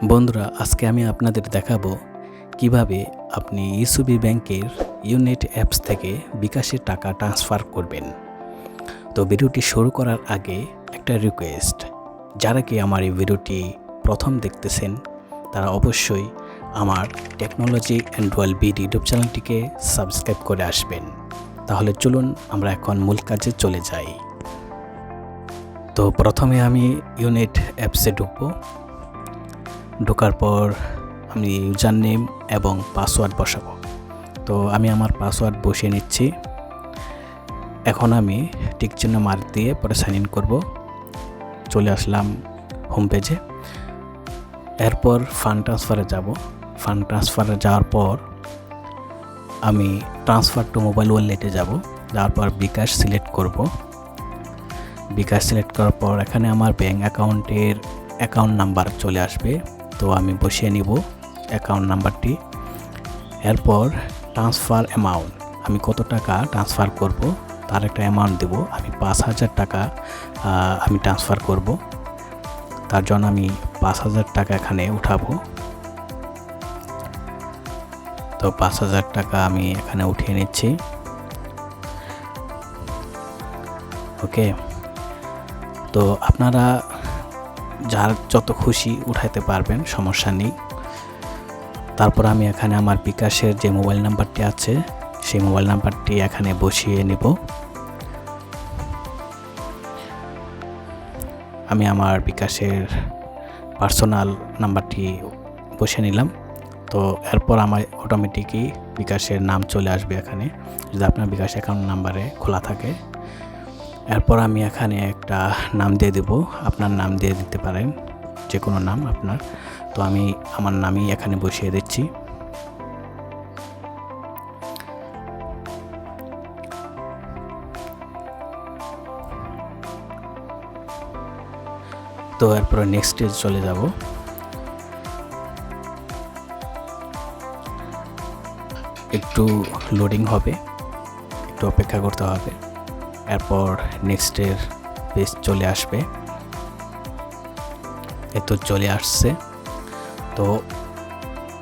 বন্ধুরা, আজকে আমি আপনাদের দেখাবো কিভাবে আপনি ইসুবি ব্যাংকের ইউনিট অ্যাপস থেকে বিকাশে টাকা ট্রান্সফার করবেন। তো ভিডিওটি শুরু করার আগে একটা রিকোয়েস্ট, যারা কি আমার এই ভিডিওটি প্রথম দেখতেছেন তারা অবশ্যই আমার technology and world BD YouTube চ্যানেলটিকে সাবস্ক্রাইব করে আসবেন। তাহলে চলুন আমরা এখন মূল কাজে চলে যাই। তো প্রথমে আমি ইউনিট অ্যাপসে ঢোকার পর আমি ইউজার নেম এবং পাসওয়ার্ড বসাবো। তো আমি আমার পাসওয়ার্ড বসিয়ে নিচ্ছি। এখন আমি টিক চিহ্ন মার্ক দিয়ে পরে সাইন ইন করব। চলে আসলাম হোম পেজে। এরপর ফান্ড ট্রান্সফারে যাব। ফান্ড ট্রান্সফারে যাওয়ার পর আমি ট্রান্সফার টু মোবাইল ওয়ালেটে যাব। যাওয়ার পর বিকাশ সিলেক্ট করব। বিকাশ সিলেক্ট করার পর এখানে আমার ব্যাঙ্ক অ্যাকাউন্টের অ্যাকাউন্ট নাম্বার চলে আসবে। তো আমি বসিয়ে নিব অ্যাকাউন্ট নাম্বারটি। এরপর ট্রান্সফার অ্যামাউন্ট, আমি কত টাকা ট্রান্সফার করব তার একটা অ্যামাউন্ট দেব। আমি 5,000 টাকা আমি ট্রান্সফার করব। তার জন্য আমি 5,000 টাকা এখানে উঠাবো। তো 5,000 টাকা আমি এখানে উঠিয়ে নিচ্ছি। ওকে, তো আপনারা যার যত খুশি উঠাইতে পারবেন, সমস্যা নেই। তারপর আমি এখানে আমার বিকাশের যে মোবাইল নাম্বারটি আছে সেই মোবাইল নাম্বারটি এখানে বসিয়ে নিব। আমি আমার বিকাশের পার্সোনাল নাম্বারটি বসিয়ে নিলাম। তো এরপর আমার অটোমেটিকই বিকাশের নাম চলে আসবে এখানে, যদি আপনার বিকাশ অ্যাকাউন্ট নাম্বারে খোলা থাকে। এরপর আমি এখানে একটা নাম দিয়ে দেব। আপনার নাম দিয়ে দিতে পারেন, যে কোনো নাম আপনার। তো আমি আমার নামই এখানে বসিয়ে দিচ্ছি। তো এরপর নেক্সট স্টেজ চলে যাব। একটু লোডিং হবে, একটু অপেক্ষা করতে হবে। এরপর নেক্সটের পেজ চলে আসবে। এত চলে আসছে। তো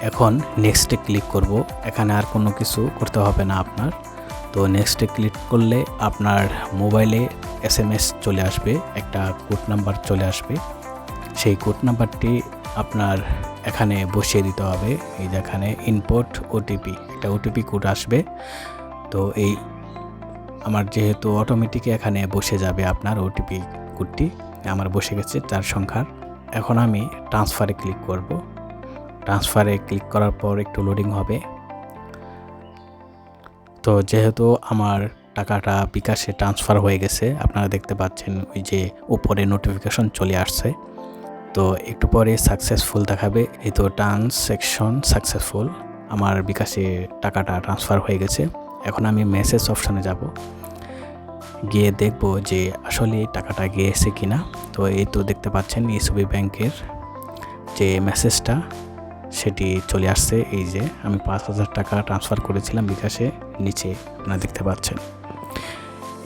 এখন নেক্সটে ক্লিক করব। এখানে আর কোনো কিছু করতে হবে না আপনার। তো নেক্সটে ক্লিক করলে আপনার মোবাইলে SMS চলে আসবে, একটা কোড নাম্বার চলে আসবে। সেই কোড নাম্বারটি আপনার এখানে বসিয়ে দিতে হবে। এই যে এখানে ইনপুট ওটিপি, একটা ওটিপি কোড আসবে। তো এই আমার যেহেতু অটোমেটিক এখানে বসে যাবে আপনার ওটিপি কোডটি, আমার বসে গেছে 4 সংখ্যার। এখন আমি ট্রান্সফারে ক্লিক করব। ট্রান্সফারে ক্লিক করার পর একটু লোডিং হবে। তো যেহেতু আমার টাকাটা বিকাশে ট্রান্সফার হয়ে গেছে, আপনারা দেখতে পাচ্ছেন ওই যে উপরে নোটিফিকেশন চলে আসছে। তো একটু পরে সাকসেসফুল দেখাবে। এই তো ট্রানজ্যাকশন সাকসেসফুল, আমার বিকাশে টাকাটা ট্রান্সফার হয়ে গেছে। এখন আমি মেসেজ অপশানে যাব, গিয়ে দেখব যে আসলে টাকাটা গিয়েছে কিনা। তো এই তো দেখতে পাচ্ছেন ইসুবি ব্যাংকের যে মেসেজটা সেটি চলে আসছে। এই যে আমি 5,000 টাকা ট্রান্সফার করেছিলাম বিকাশে, নিচে আপনারা দেখতে পাচ্ছেন।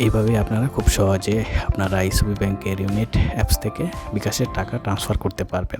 এইভাবে আপনারা খুব সহজে আপনারা ইসুবি ব্যাংকের ইউনিট অ্যাপস থেকে বিকাশের টাকা ট্রান্সফার করতে পারবেন।